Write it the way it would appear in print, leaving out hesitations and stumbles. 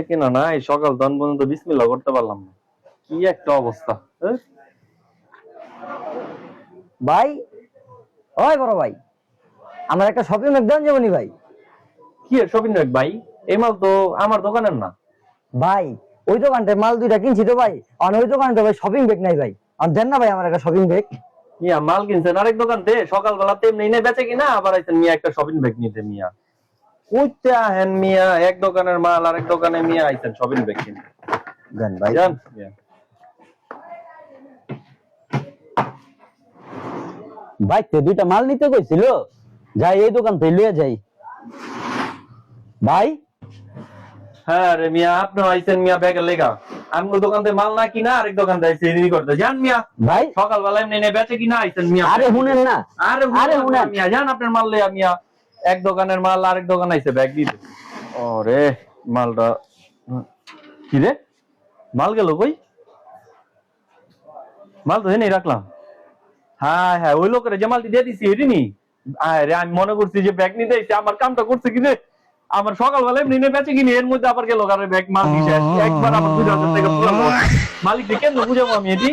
কিনা না এই সকাল তখন পর্যন্ত বিসমিল্লাহ করতে পারলাম না, কি একটা অবস্থা। ভাই, ওই বড় ভাই, আমার একটা শপিং ব্যাগ দেন যাবনি ভাই। কি এর শপিং ব্যাগ ভাই? এই মাল তো আমার দোকানের না ভাই ওই দোকানটায় মাল দুইটা কিনছি তো ভাই, আর ওই দোকানে তো ভাই শপিং ব্যাগ নাই ভাই, আর দেন না ভাই আমার একটা শপিং ব্যাগ। মিয়া। মাল কিনছেন আরেক দোকান থেকে, সকালবেলা তেমনি নেই বেচে কিনা আবার আইছেন মিয়া একটা শপিং ব্যাগ নিতে। মিয়া কইতে আহেন মিয়া, এক দোকানের মাল আরেক দোকানে মিয়া আইছেন শপিং ব্যাগ কিনতে। দেন ভাই। জান মিয়া। ভাই তো দুইটা মাল নিতে কইছিল, যাই এই দোকান থেকে লইয়া যাই ভাই। হ্যাঁ রে মিয়া, আপনি আইছেন মিয়া ব্যাগের লেগা। আমগো দোকান থেকে মাল না কিনা আরেক দোকান থেকে আইছে রেডি করতে। জান মিয়া ভাই সকালবেলা এমনি নেই বেচে কিনা আইছেন মিয়া। আরে শুনেন না, আরে আরে শুনেন না শুনেন। মিয়া, জান আপনার মাল লইয়া মিয়া। এক দোকানের মাল আরেক দোকান আইছে ব্যাগ দিতে। ওরে মালটা কি রে, মাল গেল কই? মাল তো এনেই রাখলাম। হ্যাঁ হ্যাঁ, ওই লোকের যে মালটি দিয়ে দিছি এটি নি। আরে আমি মনে করছি যে ব্যাগ নিতে এসে আমার কামটা করছে কিনে, আমার সকালবেলা এমনি নিয়ে বেচে কিনি, এর মধ্যে আবার গেল ব্যাগ মাল দিছে একবার, আবার 2000 টাকা পুরো মালিক কেন বুঝাবো আমি এটি।